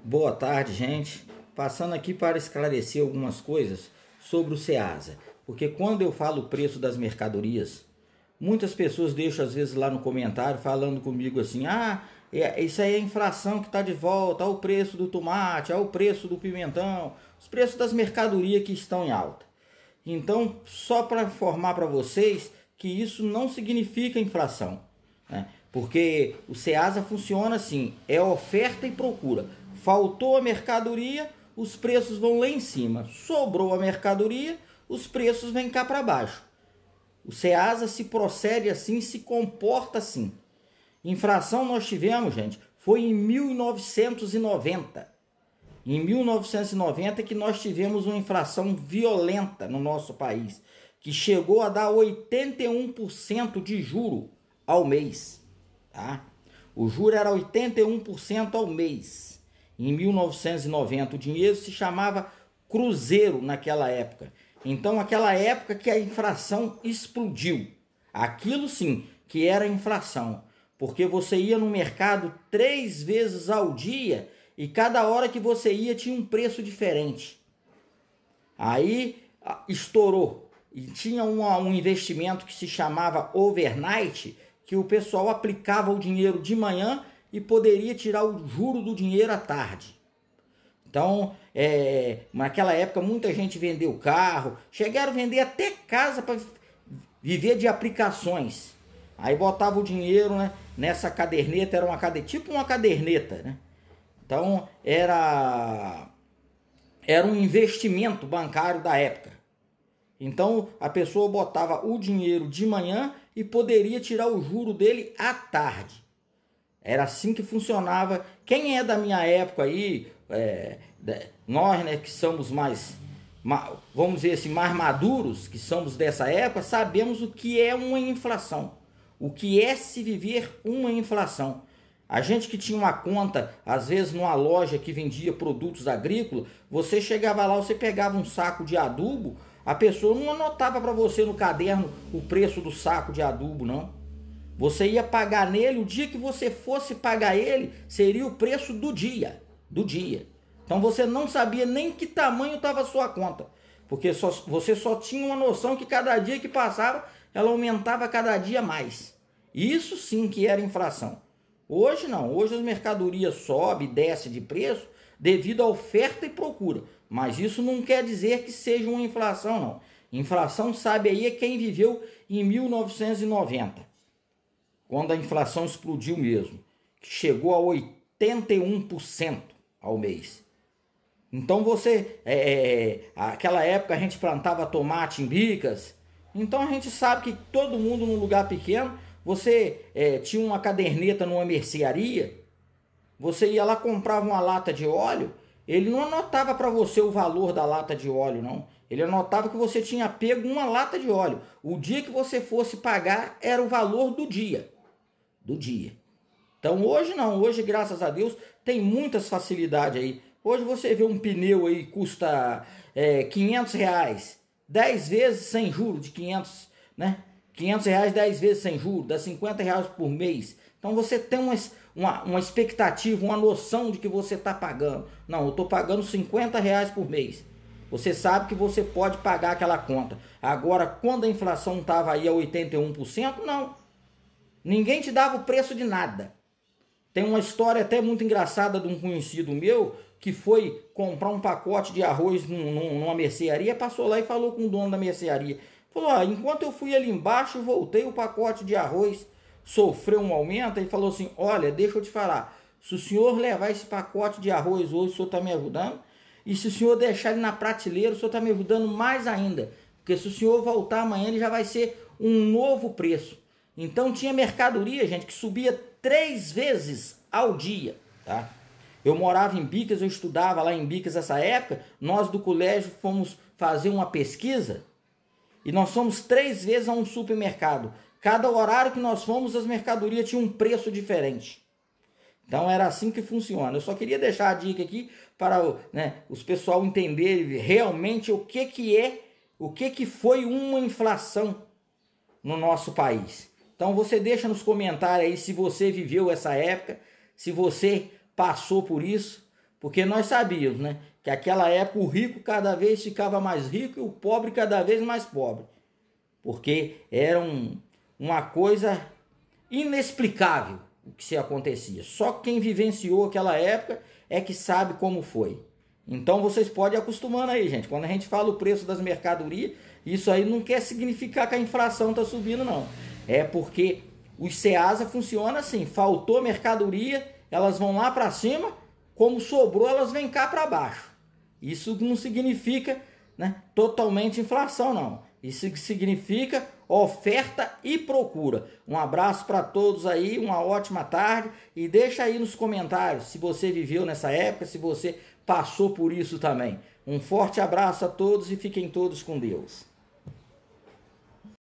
Boa tarde, gente. Passando aqui para esclarecer algumas coisas sobre o Ceasa. Porque quando eu falo o preço das mercadorias, muitas pessoas deixam às vezes lá no comentário falando comigo assim: isso aí é a inflação que está de volta, olha o preço do tomate, olha o preço do pimentão, os preços das mercadorias que estão em alta. Então, só para informar para vocês que isso não significa inflação, né? Porque o Ceasa funciona assim, é oferta e procura. Faltou a mercadoria, os preços vão lá em cima. Sobrou a mercadoria, os preços vêm cá para baixo. O Ceasa se procede assim, se comporta assim. Inflação nós tivemos, gente, foi em 1990. Em 1990 que nós tivemos uma inflação violenta no nosso país, que chegou a dar 81% de juro ao mês, tá? O juro era 81% ao mês. Em 1990 o dinheiro se chamava cruzeiro naquela época. Então aquela época que a inflação explodiu. Aquilo sim que era inflação, porque você ia no mercado 3 vezes ao dia e cada hora que você ia tinha um preço diferente. Aí estourou. E tinha um investimento que se chamava overnight, que o pessoal aplicava o dinheiro de manhã e poderia tirar o juro do dinheiro à tarde. Então, naquela época muita gente vendeu carro, chegaram a vender até casa para viver de aplicações. Aí botava o dinheiro, né, nessa caderneta, era tipo uma caderneta, né? Então era um investimento bancário da época. Então a pessoa botava o dinheiro de manhã e poderia tirar o juro dele à tarde. Era assim que funcionava. Quem é da minha época aí, nós, né, que somos mais, vamos dizer assim, mais maduros, que somos dessa época, sabemos o que é uma inflação. O que é se viver uma inflação. A gente que tinha uma conta, às vezes numa loja que vendia produtos agrícolas, você chegava lá, você pegava um saco de adubo, a pessoa não anotava para você no caderno o preço do saco de adubo, não. Você ia pagar nele, o dia que você fosse pagar ele, seria o preço do dia. Então você não sabia nem que tamanho estava a sua conta, porque você só tinha uma noção que cada dia que passava, ela aumentava cada dia mais. Isso sim que era inflação. Hoje não, hoje as mercadorias sobem e descem de preço devido à oferta e procura. Mas isso não quer dizer que seja uma inflação, não. Inflação, sabe aí, é quem viveu em 1990, quando a inflação explodiu mesmo, que chegou a 81% ao mês. Então aquela época a gente plantava tomate em bicas, então a gente sabe que todo mundo num lugar pequeno, você tinha uma caderneta numa mercearia, você ia lá, comprava uma lata de óleo, ele não anotava para você o valor da lata de óleo, não. Ele anotava que você tinha pego uma lata de óleo. O dia que você fosse pagar era o valor do dia. Então hoje não, hoje graças a Deus tem muitas facilidades aí. Hoje você vê um pneu aí custa R$500, 10 vezes sem juros de 500, né? R$500, 10 vezes sem juros, dá R$50 por mês. Então você tem uma expectativa, uma noção de que você está pagando. Não, eu estou pagando R$50 por mês. Você sabe que você pode pagar aquela conta. Agora, quando a inflação estava aí a 81%, não. Ninguém te dava o preço de nada. Tem uma história até muito engraçada de um conhecido meu que foi comprar um pacote de arroz numa mercearia, passou lá e falou com o dono da mercearia. Falou, enquanto eu fui ali embaixo e voltei, o pacote de arroz sofreu um aumento. E falou assim, olha, deixa eu te falar, se o senhor levar esse pacote de arroz hoje, o senhor está me ajudando. E se o senhor deixar ele na prateleira, o senhor está me ajudando mais ainda. Porque se o senhor voltar amanhã, ele já vai ser um novo preço. Então tinha mercadoria, gente, que subia 3 vezes ao dia, tá? Eu morava em Bicas, eu estudava lá em Bicas nessa época. Nós do colégio fomos fazer uma pesquisa e nós fomos 3 vezes a um supermercado. Cada horário que nós fomos, as mercadorias tinham um preço diferente. Então era assim que funciona. Eu só queria deixar a dica aqui para os pessoal entenderem realmente o que foi uma inflação no nosso país. Então você deixa nos comentários aí se você viveu essa época, se você passou por isso, Porque nós sabíamos, né, que aquela época o rico cada vez ficava mais rico e o pobre cada vez mais pobre. Porque era uma coisa inexplicável o que se acontecia. Só quem vivenciou aquela época é que sabe como foi. Então vocês podem ir acostumando aí, gente. Quando a gente fala o preço das mercadorias, isso aí não quer significar que a inflação está subindo, não. É porque os Ceasa funciona assim. Faltou mercadoria, elas vão lá para cima, como sobrou, elas vêm cá para baixo. Isso não significa, né, totalmente inflação, não. Isso significa oferta e procura. Um abraço para todos aí, uma ótima tarde e deixa aí nos comentários se você viveu nessa época, se você passou por isso também. Um forte abraço a todos e fiquem todos com Deus.